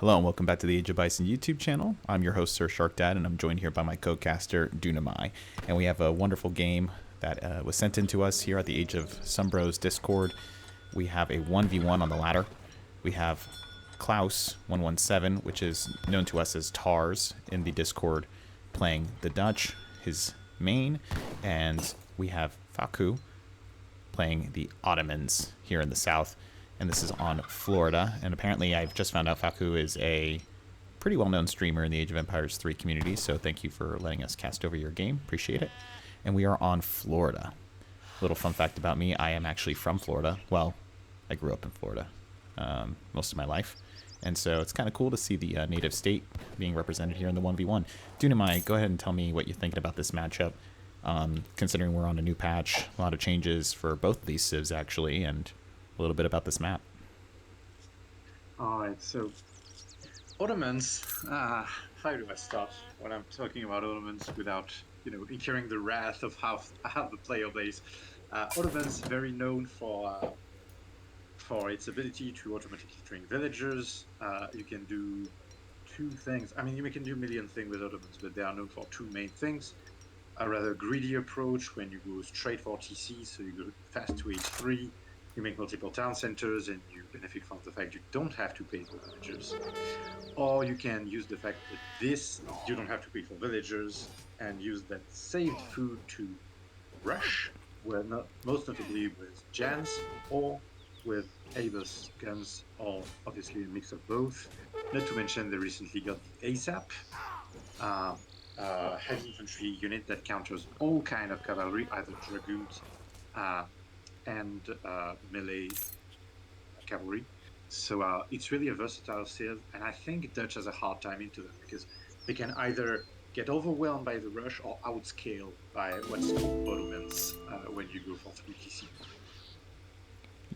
Hello and welcome back to the Age of Bison YouTube channel. I'm your host SerSharkDad, and I'm joined here by my co-caster Dunamai. And we have a wonderful game that was sent in to us here at the Age of Sumbros Discord. We have a 1v1 on the ladder. We have Klaus117, which is known to us as Tars in the Discord, playing the Dutch, his main, and we have Faku playing the Ottomans here in the south. And this is on Florida, and apparently I've just found out Faku is a pretty well-known streamer in the Age of Empires 3 community, so thank you for letting us cast over your game. Appreciate it. And we are on Florida. Little fun fact about me, I am actually from Florida. Well, I grew up in Florida most of my life, and so it's kind of cool to see the native state being represented here in the 1v1. Dunamai, go ahead and tell me what you're thinking about this matchup, considering we're on a new patch, a lot of changes for both of these civs actually, and a little bit about this map. Alright, so Ottomans, how do I start when I'm talking about Ottomans without, incurring the wrath of half the player base? Ottomans very known for its ability to automatically train villagers. You can do two things. I mean, you can do a million things with Ottomans, but they are known for two main things. A rather greedy approach when you go straight for TC, so you go fast to H3. You make multiple town centers and you benefit from the fact you don't have to pay for villagers. Or you can use the fact that you don't have to pay for villagers and use that saved food to rush, most notably with Jans or with Abus guns, or obviously a mix of both. Not to mention they recently got the ASAP, heavy infantry unit that counters all kind of cavalry, either dragoons, and melee cavalry. So it's really a versatile civ, and I think Dutch has a hard time into them because they can either get overwhelmed by the rush or outscale by what's called Ottomans when you go for 3TC.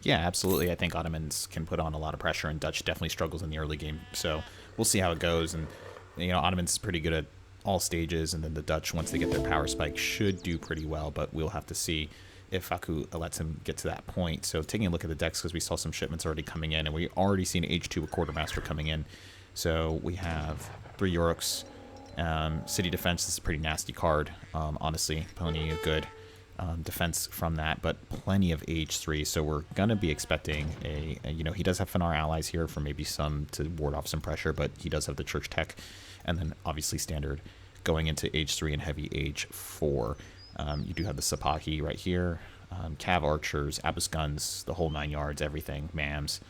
Yeah, absolutely. I think Ottomans can put on a lot of pressure, and Dutch definitely struggles in the early game. So we'll see how it goes. And Ottomans is pretty good at all stages, and then the Dutch, once they get their power spike, should do pretty well. But we'll have to see if Faku lets him get to that point. So taking a look at the decks, because we saw some shipments already coming in, and we already seen H2 a quartermaster coming in. So we have 3 Yoriks. City defense, this is a pretty nasty card, honestly. Plenty of good defense from that, but plenty of H3. So we're going to be expecting he does have Finar allies here for maybe some to ward off some pressure, but he does have the Church Tech, and then obviously standard going into H3 and heavy H4. You do have the Sapahi right here, Cav Archers, Abus Guns, the whole 9 yards, everything, MAMs.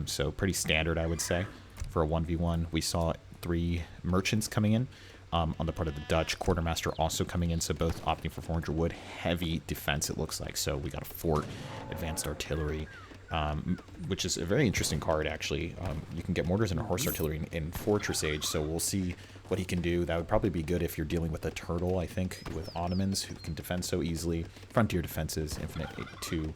So pretty standard, I would say, for a 1v1. We saw 3 merchants coming in on the part of the Dutch. Quartermaster also coming in, so both opting for 400 wood. Heavy defense, it looks like. So we got a fort, advanced artillery, which is a very interesting card, actually. You can get mortars and horse artillery in Fortress Age, so we'll see what he can do. That would probably be good if you're dealing with a turtle, I think, with Ottomans, who can defend so easily. Frontier defenses, infinite 2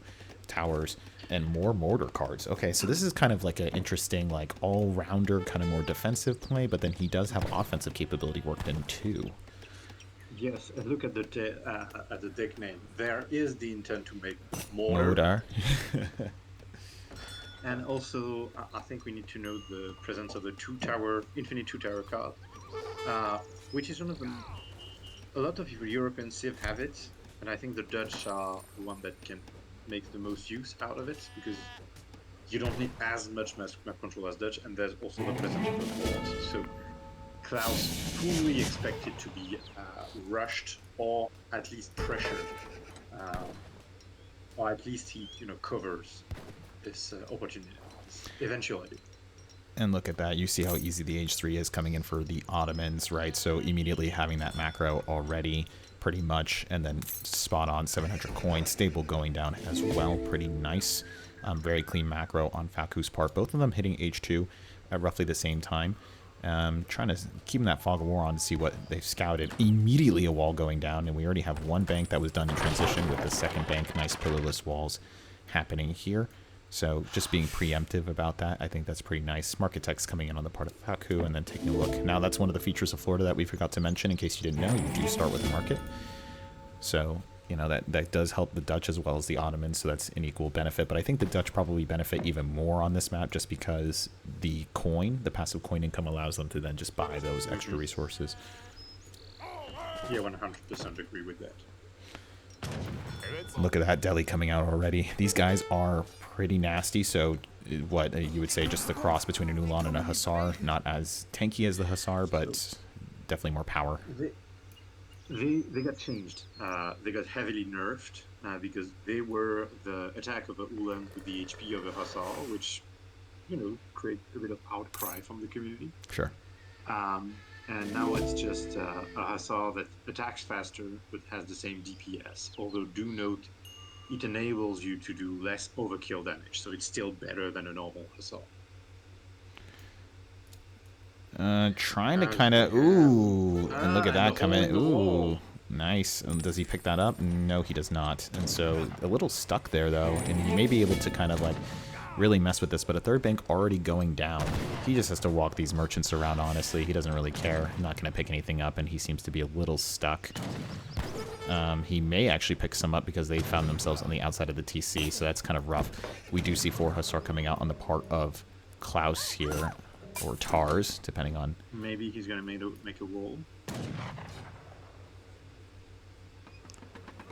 towers, and more mortar cards. Okay, so this is kind of like an interesting, like, all-rounder, kind of more defensive play, but then he does have offensive capability worked in too. Yes, and look at the deck name. There is the intent to make mortar. Mortar. And also, I think we need to note the presence of the infinite 2-tower card, which is one of them. A lot of European civ have it, and I think the Dutch are the one that can make the most use out of it, because you don't need as much map control as Dutch, and there's also the presence of the fort. So Klaus fully expected to be rushed, or at least pressured, or at least he covers this opportunity eventually. And look at that. You see how easy the H3 is coming in for the Ottomans, right? So immediately having that macro already pretty much, and then spot on 700 coins. Stable going down as well. Pretty nice. Very clean macro on Faku's part. Both of them hitting H2 at roughly the same time. Trying to keep that fog of war on to see what they've scouted. Immediately a wall going down, and we already have one bank that was done in transition with the second bank. Nice pillarless walls happening here. So just being preemptive about that, I think that's pretty nice. Market text coming in on the part of Faku, and then taking a look. Now that's one of the features of Florida that we forgot to mention. In case you didn't know, you do start with the market. So You know, that does help the Dutch as well as the Ottomans, so that's an equal benefit. But I think the Dutch probably benefit even more on this map just because the passive coin income allows them to then just buy those extra resources. Yeah, 100% agree with that. Look at that Delhi coming out already. These guys are pretty nasty, so what you would say just the cross between an Ulan and a Hussar, not as tanky as the Hussar, but definitely more power. They got changed. They got heavily nerfed because they were the attack of a Ulan with the HP of a Hussar, which, you know, create a bit of outcry from the community. Sure. And now it's just a Hussar that attacks faster but has the same DPS. Although do note, it enables you to do less overkill damage, so it's still better than a normal Hussar. Trying to kind of, ooh, and look at that coming, ooh, nice. Does he pick that up? No, he does not. And so a little stuck there, though, and he may be able to kind of, like, really mess with this, but a third bank already going down. He just has to walk these merchants around, honestly. He doesn't really care. Not going to pick anything up, and he seems to be a little stuck. He may actually pick some up because they found themselves on the outside of the TC, so that's kind of rough. We do see 4 Hussar coming out on the part of Klaus here. Or Tars, depending on... Maybe he's going to make a wall.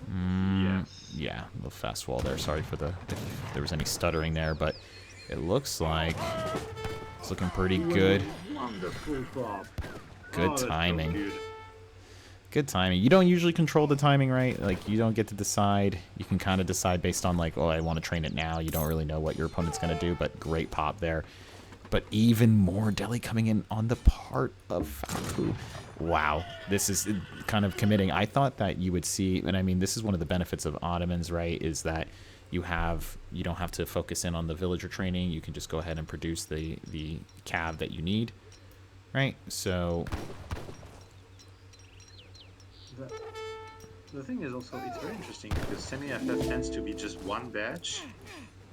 Yes. Yeah, a little fast wall there. Sorry for if there was any stuttering there, but it looks like it's looking pretty good. Wonderful, Bob. Good timing. Good timing. You don't usually control the timing, right? Like, you don't get to decide. You can kind of decide based on, like, oh, I want to train it now. You don't really know what your opponent's going to do, but great pop there. But even more Delhi coming in on the part of Falku. Wow, this is kind of committing. I thought that you would see, and I mean, this is one of the benefits of Ottomans, right, is that you don't have to focus in on the villager training. You can just go ahead and produce the cav that you need, right? So... The thing is also, it's very interesting because semi-FF tends to be just one batch.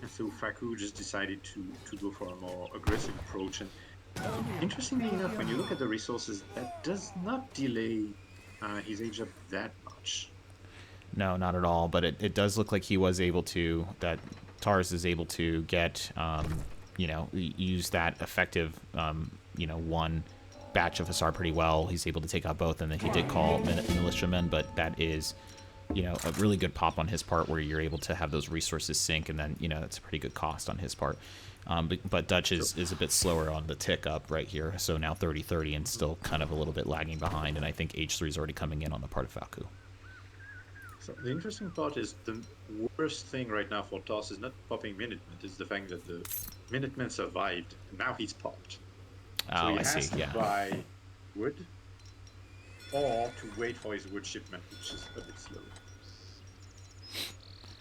And so Faku just decided to go for a more aggressive approach. And interestingly enough, when you look at the resources, that does not delay his age up that much. No, not at all. But it does look like he was able to, that Tars is able to get, you know, use that effective, you know, one batch of Hussar pretty well. He's able to take out both, and then he did call militiamen, but that is... you know, a really good pop on his part where you're able to have those resources sink, and then, you know, that's a pretty good cost on his part. But Dutch is a bit slower on the tick up right here, so now 30-30 and still kind of a little bit lagging behind, and I think H3 is already coming in on the part of Falku. So the interesting part is the worst thing right now for Toss is not popping Minutemen, it's the fact that the Minutemen survived, and now he's popped. Oh, so he I has see, to yeah. buy wood, or to wait for his wood shipment, which is a bit slow.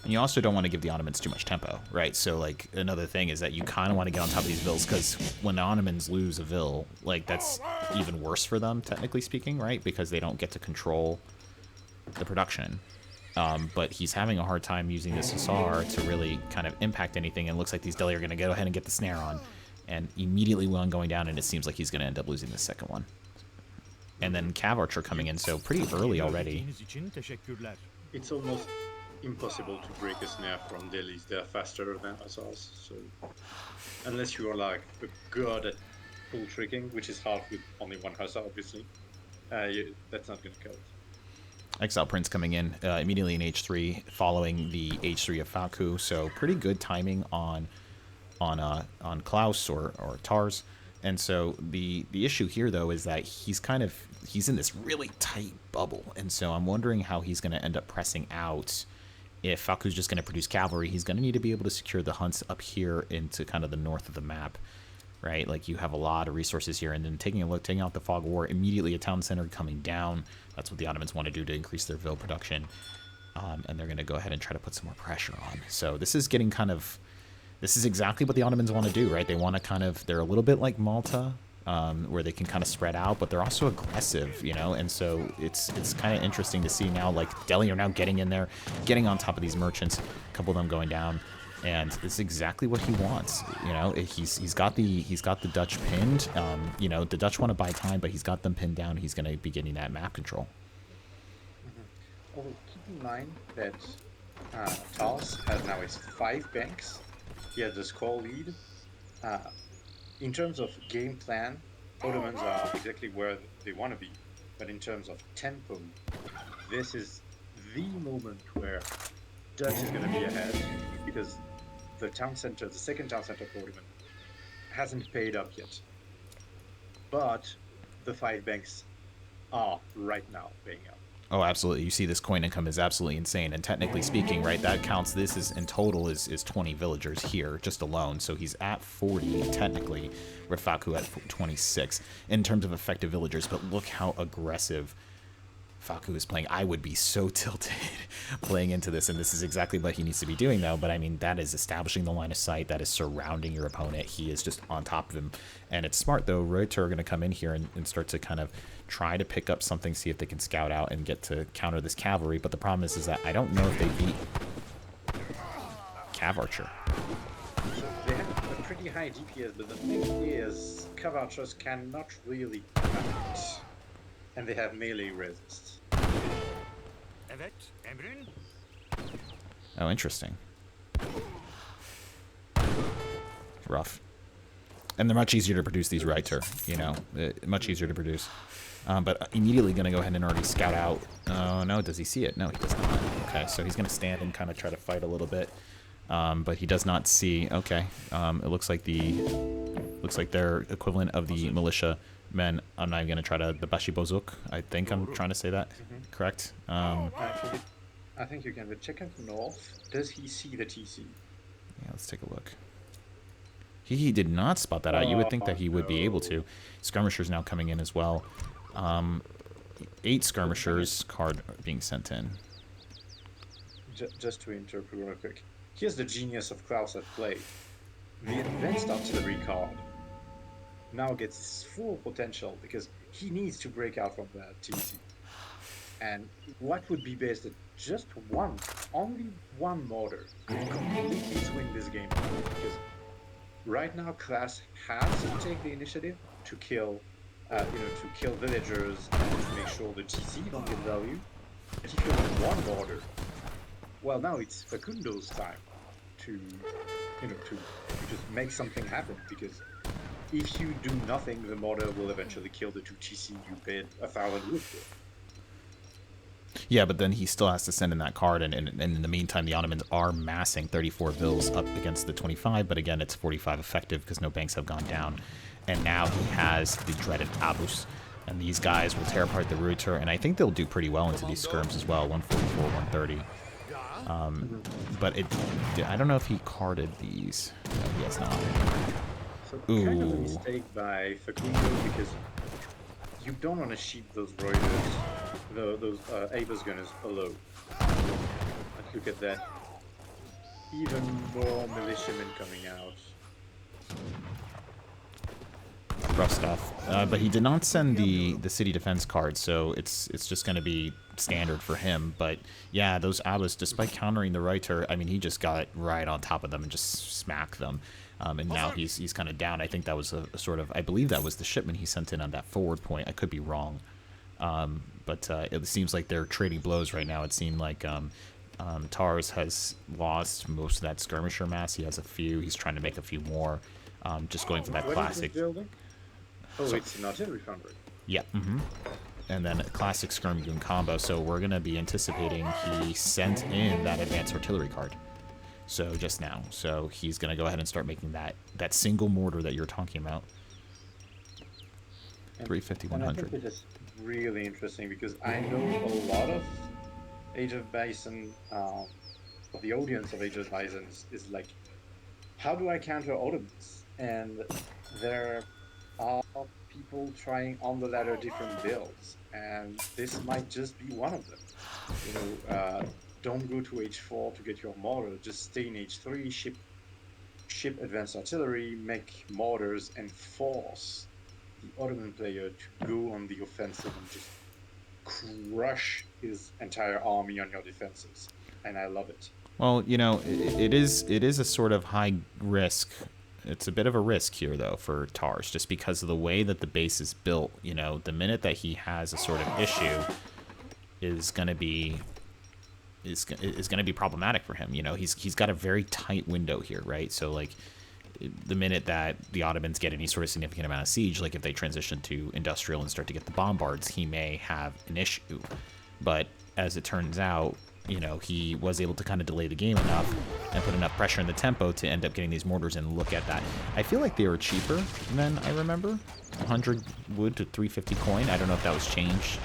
And you also don't want to give the Ottomans too much tempo, right? So, like, another thing is that you kind of want to get on top of these vills, because when the Ottomans lose a vill, like, that's even worse for them, technically speaking, right? Because they don't get to control the production. But he's having a hard time using this Hussar to really kind of impact anything, and it looks like these Delhi are going to go ahead and get the snare on. And immediately one going down, and it seems like he's going to end up losing the second one. And then Cav Archer coming in, so pretty early already. It's almost impossible to break a snare from Delhis. They're faster than Hussars, so unless you are like a god at full tricking, which is hard with only one Hussar, obviously, that's not going to cut. Exile Prince coming in immediately in H3, following the H3 of Falku, so pretty good timing on Klaus or Tars. And so the issue here, though, is that he's in this really tight bubble, and so I'm wondering how he's going to end up pressing out. If Falku's just going to produce cavalry, he's going to need to be able to secure the hunts up here into kind of the north of the map, right? Like, you have a lot of resources here, and then taking out the Fog of War, immediately a town center coming down. That's what the Ottomans want to do to increase their Vil production, and they're going to go ahead and try to put some more pressure on. So this is getting kind of... This is exactly what the Ottomans want to do, right? They want to kind of... They're a little bit like Malta, where they can kind of spread out, but they're also aggressive, you know? And so it's kind of interesting to see now, like, Delhi are now getting in there, getting on top of these merchants, a couple of them going down, and it's exactly what he wants, you know? He's got the Dutch pinned, you know, the Dutch want to buy time, but he's got them pinned down. He's going to be getting that map control. Although, keep in mind that Tars has now his 5 banks. He has the score lead. Uh, in terms of game plan, Ottomans are exactly where they want to be. But in terms of tempo, this is the moment where Dutch is going to be ahead because the second town center for Ottoman, hasn't paid up yet. But the 5 banks are right now paying up. Oh, absolutely. You see this coin income is absolutely insane. And technically speaking, right, that counts. This is in total is 20 villagers here just alone. So he's at 40 technically, Rafaku at 26 in terms of effective villagers. But look how aggressive Faku is playing. I would be so tilted playing into this, and this is exactly what he needs to be doing, though. But I mean, that is establishing the line of sight. That is surrounding your opponent. He is just on top of him, and it's smart though. Reuter are going to come in here and start to kind of try to pick up something, see if they can scout out and get to counter this cavalry. But the problem is that I don't know if they beat Cav Archer. So they have a pretty high DPS, but the thing is, Cav Archers cannot really cut, and they have melee resist. Oh, interesting. Rough. And they're much easier to produce, these Reiter, you know, much easier to produce. But immediately going to go ahead and already scout out. Oh, no, does he see it? No, he does not. Okay, so he's going to stand and kind of try to fight a little bit. But he does not see. Okay, it looks like their equivalent of the militia men. I'm not even going to try to the Bashibozuk. I think I'm trying to say that correct. I think you can. But check out north. Does he see the TC? Yeah, let's take a look. He did not spot that out. You would think that he would be able to. Skirmishers now coming in as well. 8 skirmishers card being sent in. Just to interrupt real quick. Here's the genius of Klaus at play. The advanced artillery card now gets full potential because he needs to break out from that TC. And what would be best at just only one mortar would completely swing this game because right now Klaus has to take the initiative to kill, to kill villagers and to make sure the TC don't get value. But if you have one mortar, well, now it's Facundo's time to just make something happen because if you do nothing, the mortar will eventually kill the 2 TC you paid 1,000 wood for. Yeah, but then he still has to send in that card, and in the meantime, the Ottomans are massing 34 vills up against the 25, but again, it's 45 effective because no banks have gone down. And now he has the dreaded Abus, and these guys will tear apart the Reuter, and I think they'll do pretty well into these skirms as well, 144, 130. But I don't know if he carded these. No, he has not. So kind of a mistake by Facundo because you don't want to sheep those Reuters, those Abus gunners alone. Let's look at that. Even more militiamen coming out. Rough stuff. But he did not send the city defense card, so it's just going to be standard for him. But yeah, those Abus, despite countering the Reiter, I mean, he just got right on top of them and just smacked them. And now he's kind of down. I think that was a sort of, I believe that was the shipment he sent in on that forward point. I could be wrong. But it seems like they're trading blows right now. It seemed like Tars has lost most of that skirmisher mass. He has a few. He's trying to make a few more. Just going for that classic. Oh, so, it's an artillery foundry. Yeah. And then a classic skirm goon combo. So we're going to be anticipating he sent in that advanced artillery card. So just now. So he's going to go ahead and start making that single mortar that you're talking about. 350, 100. I think this is really interesting because I know a lot of Age of Bison, the audience of Age of Bison is like, how do I counter Ottomans? And there are people trying on the ladder different builds, and this might just be one of them. Don't go to H4 to get your mortar, just stay in H3, ship advanced artillery, make mortars, and force the Ottoman player to go on the offensive and just crush his entire army on your defenses. And I love it. Well, it is a sort of high risk. It's a bit of a risk here, though, for Tars, just because of the way that the base is built. The minute that he has a sort of issue is going to be is going to be problematic for him. You know, he's got a very tight window here, right? So like the minute that the Ottomans get any sort of significant amount of siege, like if they transition to industrial and start to get the bombards, he may have an issue. But as it turns out, you know, he was able to kind of delay the game enough and put enough pressure in the tempo to end up getting these mortars. And look at that. I feel like they were cheaper than I remember. 100 wood to 350 coin. I don't know if that was changed.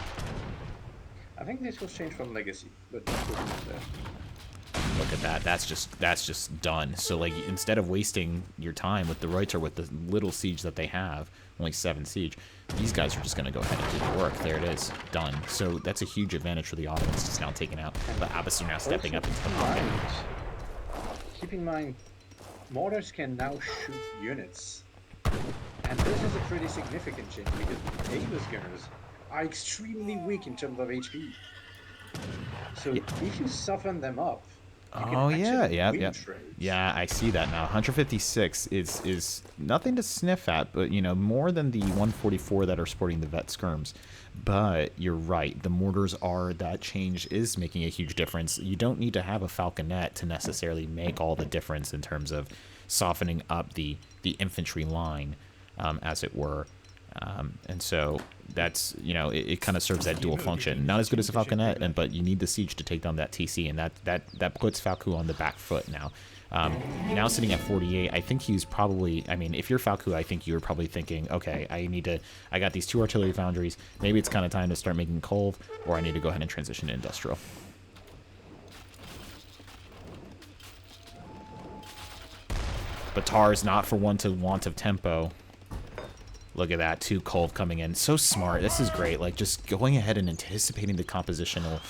I think this was changed from Legacy, but Look at that. That's just done. So like instead of wasting your time with the Reuter with the little siege that they have, only 7 siege, these guys are just going to go ahead and do the work. There it is. Done. So that's a huge advantage for the Ottomans. It's now taken out. The Abbas are now stepping up into the pocket. Keep in mind, mortars can now shoot units. And this is a pretty significant change because Aegis gunners are extremely weak in terms of HP. So if you soften them up, Oh yeah, yeah. I see that now. 156 is nothing to sniff at, but you know, more than the 144 that are sporting the vet skirms. But you're right, the mortars are, that change is making a huge difference. You don't need to have a falconet to necessarily make all the difference in terms of softening up the infantry line, as it were. And so that's, you know, it kind of serves that dual function. Not as good as a falconet, but you need the siege to take down that TC, and that puts Falku on the back foot now. Now sitting at 48, I think he's probably, I mean, if you're Falku, I think you're probably thinking, okay, I got these 2 artillery foundries, maybe it's kind of time to start making Kolv, or I need to go ahead and transition to industrial. But Tar is not for one to want of tempo. Look at that, 2 Kolv coming in. So smart. This is great. Like, just going ahead and anticipating the compositional,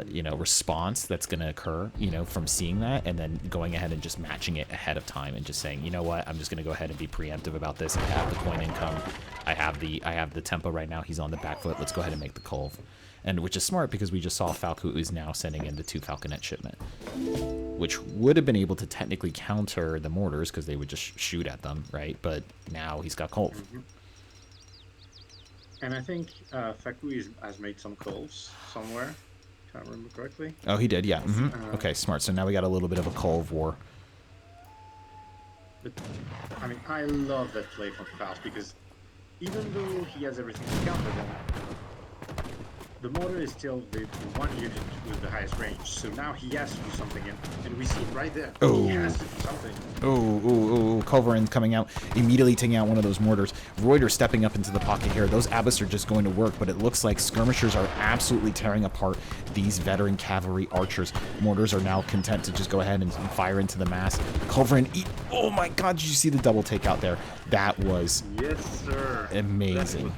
you know, response that's going to occur, you know, from seeing that, and then going ahead and just matching it ahead of time and just saying, you know what, I'm just going to go ahead and be preemptive about this. I have the coin income. I have the tempo right now. He's on the back foot. Let's go ahead and make the Kolv. And which is smart because we just saw Falku is now sending in the 2 falconet shipment, which would have been able to technically counter the mortars because they would just shoot at them, right? But now he's got Kolv. And I think Falku has made some Kolvs somewhere, if I remember correctly. Oh, he did, yeah. Okay, smart. So now we got a little bit of a Kolv war. But, I mean, I love that play from Faust because even though he has everything to counter them, the mortar is still the one unit with the highest range, so now he has to do something, and we see it right there. Oh. He has to do something. Culverin coming out, immediately taking out one of those mortars. Reuter stepping up into the pocket here. Those Abbas are just going to work, but it looks like skirmishers are absolutely tearing apart these veteran cavalry archers. Mortars are now content to just go ahead and fire into the mass. Culverin, oh my god, did you see the double takeout there? That was yes, sir. Amazing.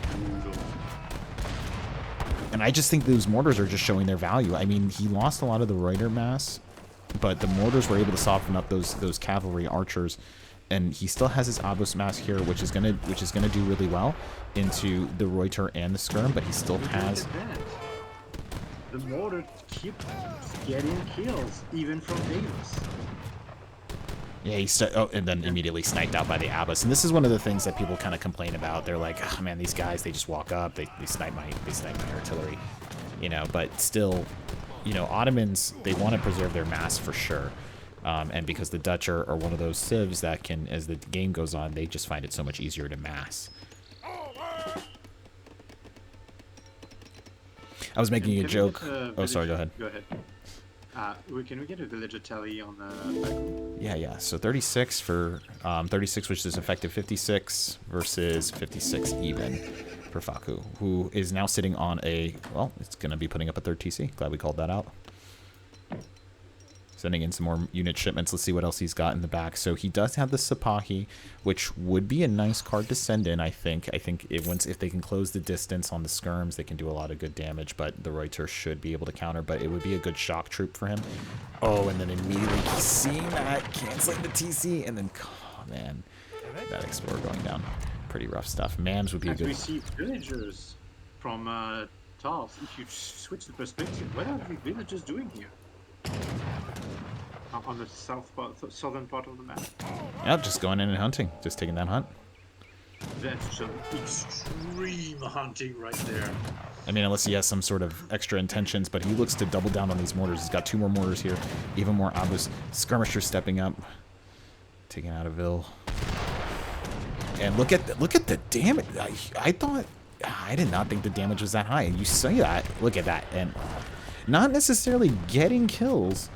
And I just think those mortars are just showing their value. I mean, he lost a lot of the Reuter mass, but the mortars were able to soften up those cavalry archers, and he still has his Abus mass here, which is gonna do really well into the Reuter and the skirm. But he still has. The mortar keeps getting kills, even from Davis. Yeah, and then immediately sniped out by the Abbas. And this is one of the things that people kind of complain about. They're like, oh man, these guys, they just walk up, they snipe my artillery, you know. But still, you know, Ottomans, they want to preserve their mass for sure. And because the Dutch are one of those civs that can, as the game goes on, they just find it so much easier to mass. I was making a joke. Oh, sorry, go ahead. Go ahead. Can we get a villager tally on the Yeah. So 36 for 36, which is effective 56 versus 56 even for Faku, who is now sitting on a, well, it's going to be putting up a 3rd TC. Glad we called that out. Sending in some more unit shipments. Let's see what else he's got in the back. So he does have the Sipahi, which would be a nice card to send in, I think. I think if they can close the distance on the skirms, they can do a lot of good damage, but the Reuter should be able to counter, but it would be a good shock troop for him. Oh, and then immediately he's seeing that, canceling the TC, and then, oh man, that Explorer going down. Pretty rough stuff. Mams would be a good... we see villagers from Tars. If you switch the perspective, what are the villagers doing here? On the southern part of the map. Yep, just going in and hunting. Just taking that hunt. That's some extreme hunting right there. I mean, unless he has some sort of extra intentions, but he looks to double down on these mortars. He's got 2 more mortars here, even more Abus. Skirmishers stepping up, taking out a Vil. And look at the damage. I thought, I did not think the damage was that high. And you see that, look at that, and not necessarily getting kills,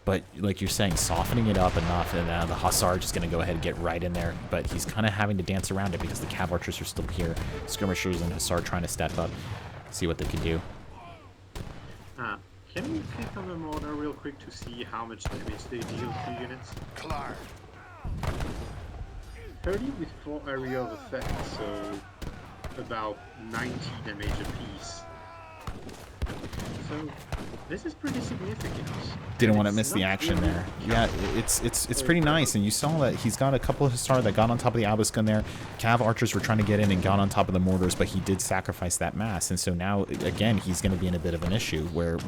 but like you're saying, softening it up enough, and the Hussar just gonna go ahead and get right in there. But he's kind of having to dance around it because the Cav Archers are still here. Skirmishers and Hussar trying to step up, see what they can do. Can we click on the mortar real quick to see how much damage they deal to units? Klar. 30 with 4 area of effect, so about 90 damage apiece. So this is pretty significant. Didn't want to miss the action there. Yeah, it's pretty nice, and you saw that he's got a couple of Hussar that got on top of the Albus gun there. Cav Archers were trying to get in and got on top of the mortars, but he did sacrifice that mass, and so now again he's going to be in a bit of an issue where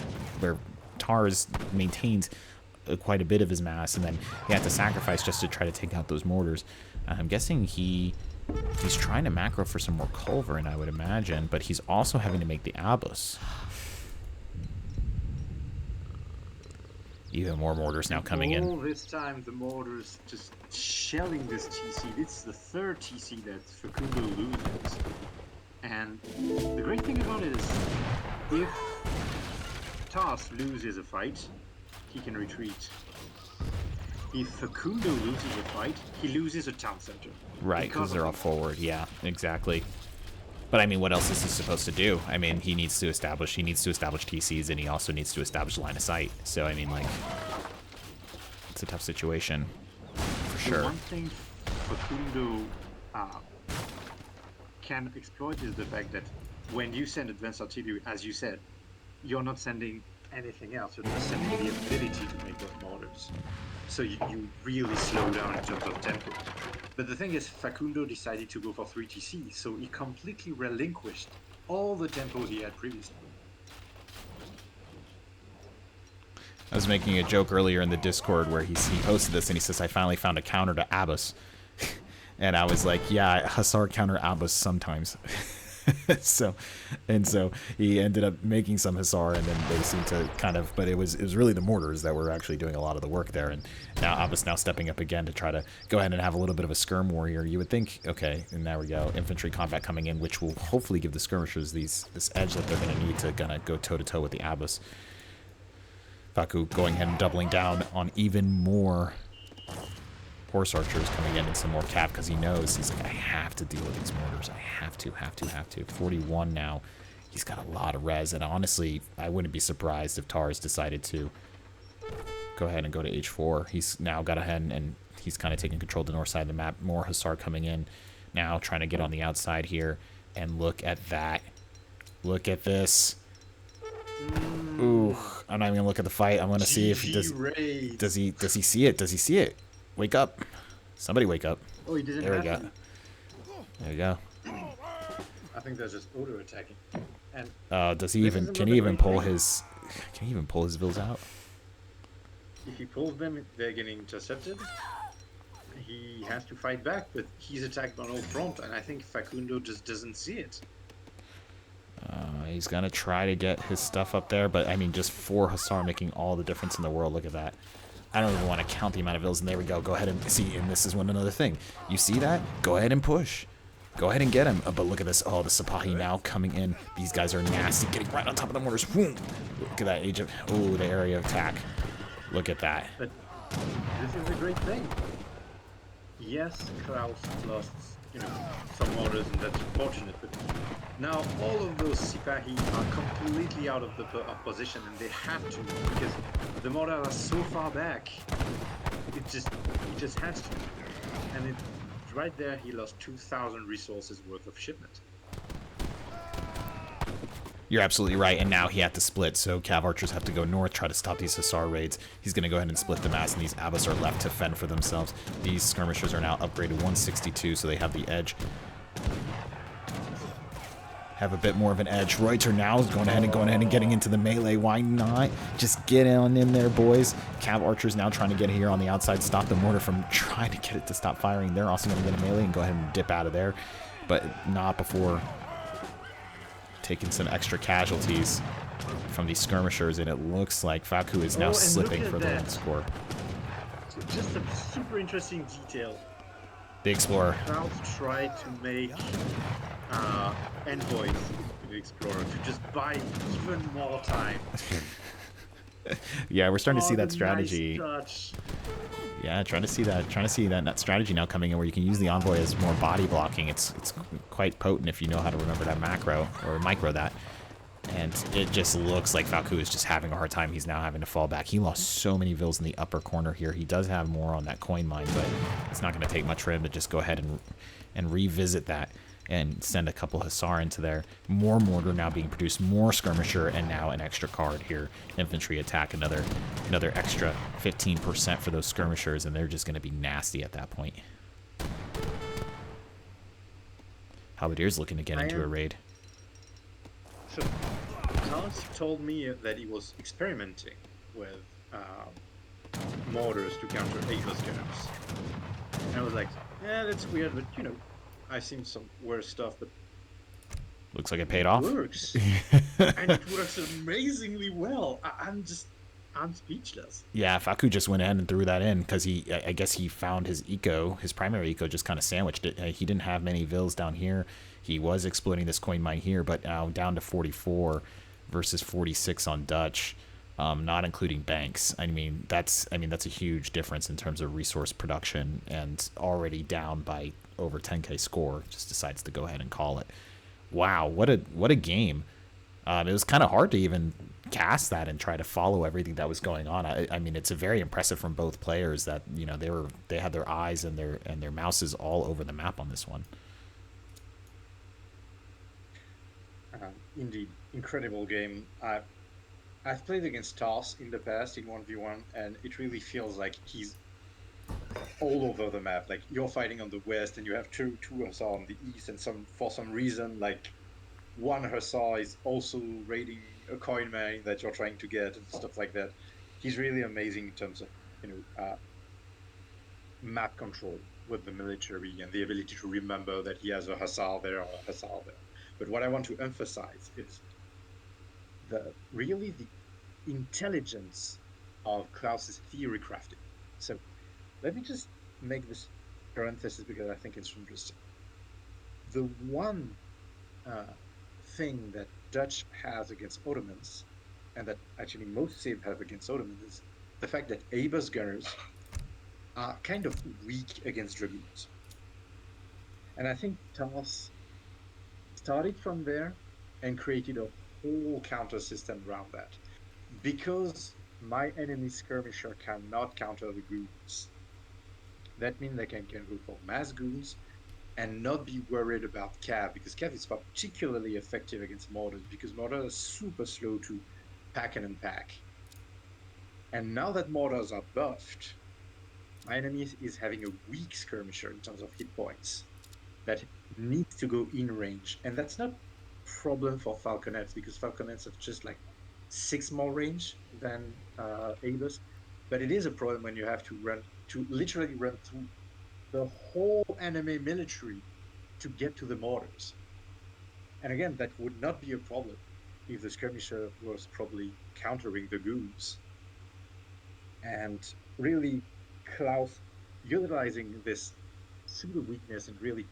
Tars maintains quite a bit of his mass, and then he had to sacrifice just to try to take out those mortars. I'm guessing he's trying to macro for some more Culverin, I would imagine, but he's also having to make the Albus. Even more mortars now coming in. All this time, the mortars just shelling this TC. It's the 3rd TC that Facundo loses. And the great thing about it is, if Tars loses a fight, he can retreat. If Facundo loses a fight, he loses a town center. Right, because they're all forward. Yeah, exactly. But I mean, what else is he supposed to do? I mean, he needs to establish TCs, and he also needs to establish line of sight. So I mean, like, it's a tough situation for sure. One thing Facundo can exploit is the fact that when you send advanced artillery, as you said, you're not sending anything else. You're just sending the ability to make those mortars. So you really slow down in terms of tempo. But the thing is, Facundo decided to go for 3 TC, so he completely relinquished all the tempo he had previously. I was making a joke earlier in the Discord where he posted this and he says, I finally found a counter to Abus. And I was like, yeah, Hussar counter Abus sometimes. so he ended up making some Hussar, and then they seemed to kind of, but it was really the mortars that were actually doing a lot of the work there. And now Abus now stepping up again to try to go ahead and have a little bit of a skirm warrior. You would think, okay, and there we go, infantry combat coming in, which will hopefully give the skirmishers this edge that they're going to need to go toe to toe with the Abus. Faku going ahead and doubling down on even more horse archers coming in and some more cav, because he knows, he's like, I have to deal with these mortars. I have to. 41 now. He's got a lot of res, and honestly, I wouldn't be surprised if Tars decided to go ahead and go to H4. He's now got ahead, and he's kind of taking control of the north side of the map. More Hussar coming in now, trying to get on the outside here, and look at that. Look at this. Ooh, I'm not even gonna look at the fight. I'm gonna see if he does he see it? Does he see it? Wake up. Somebody wake up. Oh, he didn't. There we go. There we go. I think they're just auto attacking. And does he even, can he even pull his Vils out? if he pulls them, they're getting intercepted. He has to fight back, but he's attacked on all fronts, and I think Facundo just doesn't see it. He's gonna try to get his stuff up there, but I mean, just 4 Hussar making all the difference in the world. Look at that. I don't even want to count the amount of Vils, and there we go. Go ahead and see, and this is another thing. You see that? Go ahead and push. Go ahead and get him. But look at this. Oh, the Sipahi now coming in. These guys are nasty, getting right on top of the mortars. Boom. Look at that age of, oh, the area of attack. Look at that. But this is a great thing. Yes, Klaus lost, some mortars, and that's unfortunate, but now all of those Sipahi are completely out of the position, and they have to, because the mortars are so far back. It just has to. And right there, he lost 2,000 resources worth of shipment. You're absolutely right, and now he had to split, so Cav Archers have to go north, try to stop these Hussar raids. He's going to go ahead and split the mass, and these Abus are left to fend for themselves. These skirmishers are now upgraded 162, so they have the edge. have a bit more of an edge. Reuter now is going ahead and getting into the melee. Why not? Just get on in there, boys. Cav Archer's now trying to get here on the outside, stop the mortar from trying to get it to stop firing. They're also going to get a melee and go ahead and dip out of there, but not before taking some extra casualties from these skirmishers, and it looks like Faku is now slipping for the win score. Just a super interesting detail. The Explorer. Kraus tried to make envoys to the Explorer to just buy even more time. Yeah, we're starting to see that strategy. Nice touch. Yeah, trying to see that strategy now coming in, where you can use the envoy as more body blocking. It's quite potent if you know how to remember that macro or micro that. And it just looks like Falco is just having a hard time. He's now having to fall back. He lost so many vills in the upper corner here. He does have more on that coin mine, but it's not going to take much for him to just go ahead and revisit that and send a couple Hussar into there. More mortar now being produced, more skirmisher, and now an extra card here. Infantry attack, another extra 15% for those skirmishers, and they're just going to be nasty at that point. Halberdier's looking to get into a raid. So, Hans told me that he was experimenting with mortars to counter Ava's guns. And I was like, yeah, that's weird, but you know, I've seen some worse stuff, but looks like it paid off. It works. And it works amazingly well. I'm speechless. Yeah, Faku just went ahead and threw that in because I guess he found his primary eco just kind of sandwiched it. He didn't have many vills down here. He was exploiting this coin mine here, but now down to 44 versus 46 on Dutch, not including banks. I mean that's a huge difference in terms of resource production, and already down by over 10k score. Just decides to go ahead and call it. Wow, what a game. It was kind of hard to even cast that and try to follow everything that was going on. I mean, it's a very impressive from both players that, you know, they had their eyes and their mouses all over the map on this one. Indeed, incredible game. I've played against Toss in the past in 1v1, and it really feels like he's all over the map. Like, you're fighting on the west, and you have two Hussar on the east, and for some reason, like, one Hussar is also raiding a coin mine that you're trying to get and stuff like that. He's really amazing in terms of, you know, map control with the military and the ability to remember that he has a Hussar there or a Hussar there. But what I want to emphasize is the intelligence of Klaus's theory crafting. So let me just make this parenthesis because I think it's interesting. The one thing that Dutch has against Ottomans, and that actually most Civ have against Ottomans, is the fact that Aba's gunners are kind of weak against Dragoons. And I think Talos started from there and created a whole counter system around that. Because my enemy skirmisher cannot counter the goons, that means they can go for mass goons and not be worried about Cav, because Cav is particularly effective against mortars, because mortars are super slow to pack and unpack. And now that mortars are buffed, my enemy is having a weak skirmisher in terms of hit points that needs to go in range. And that's not a problem for falconets, because falconets have just like 6 more range than Abus. But it is a problem when you have to literally run through the whole enemy military to get to the mortars. And again, that would not be a problem if the skirmisher was probably countering the goons. And really, Klaus utilizing this pseudo weakness and really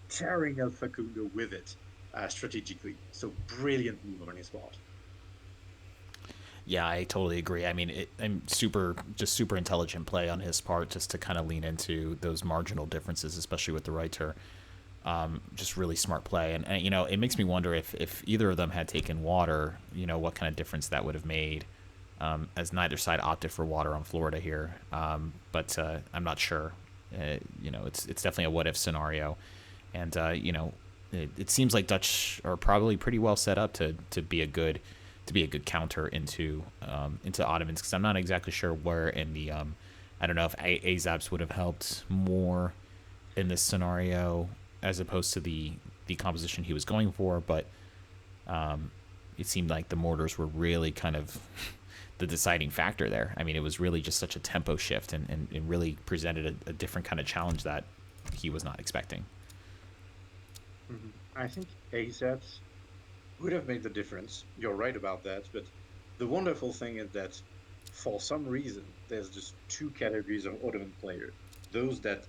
tearing El Facundo with it strategically. So brilliant move on his part. Yeah, I totally agree. I mean, super intelligent play on his part, just to kind of lean into those marginal differences, especially with the Reiter. Just really smart play. And, you know, it makes me wonder if either of them had taken water, you know, what kind of difference that would have made, as neither side opted for water on Florida here. But I'm not sure. You know, it's definitely a what-if scenario. And, you know, it seems like Dutch are probably pretty well set up to be a good counter into Ottomans, because I'm not exactly sure where in the I don't know if Azaps would have helped more in this scenario as opposed to the composition he was going for, but It seemed like the mortars were really kind of the deciding factor there. I mean, it was really just such a tempo shift, and it really presented a different kind of challenge that he was not expecting. I think ASAPs would have made the difference. You're right about that. But the wonderful thing is that for some reason, there's just two categories of Ottoman player: those that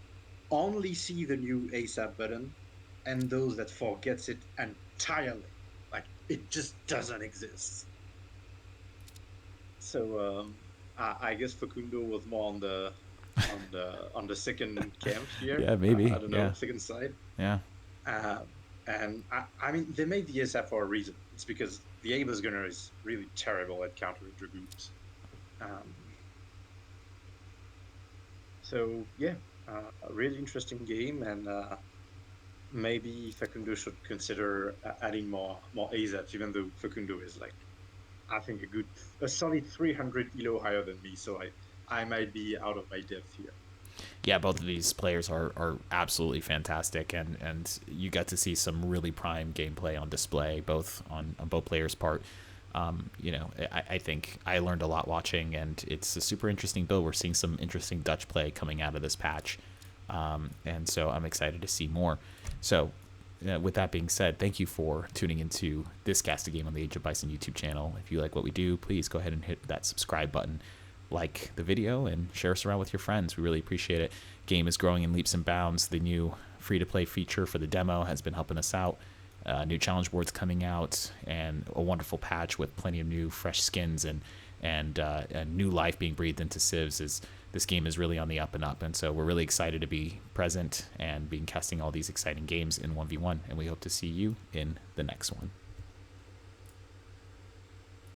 only see the new ASAP button and those that forgets it entirely. Like it just doesn't exist. So I guess Facundo was more on the second camp here. Yeah, maybe. I don't know, Yeah, second side. yeah, And I mean, they made the ASAP for a reason. It's because the Abel's Gunner is really terrible at countering Dragoons. Um, so yeah, a really interesting game, and maybe Facundo should consider adding more ASAPs, even though Facundo is like I think a solid 300 elo higher than me. So I might be out of my depth here. yeah. Both of these players are absolutely fantastic, and you got to see some really prime gameplay on display, both on both players' part. I think I learned a lot watching, and it's a super interesting build. We're seeing some interesting Dutch play coming out of this patch, and so I'm excited to see more. So, with that being said, thank you for tuning into this cast of game on the Age of Bison YouTube channel. If you like what we do, please go ahead and hit that subscribe button, like the video, and share us around with your friends. We really appreciate it. Game is growing in leaps and bounds. The new free-to-play feature for the demo has been helping us out. New challenge boards coming out, and a wonderful patch with plenty of new, fresh skins and new life being breathed into civs. This game is really on the up and up, and so we're really excited to be present and being casting all these exciting games in 1v1, and we hope to see you in the next one.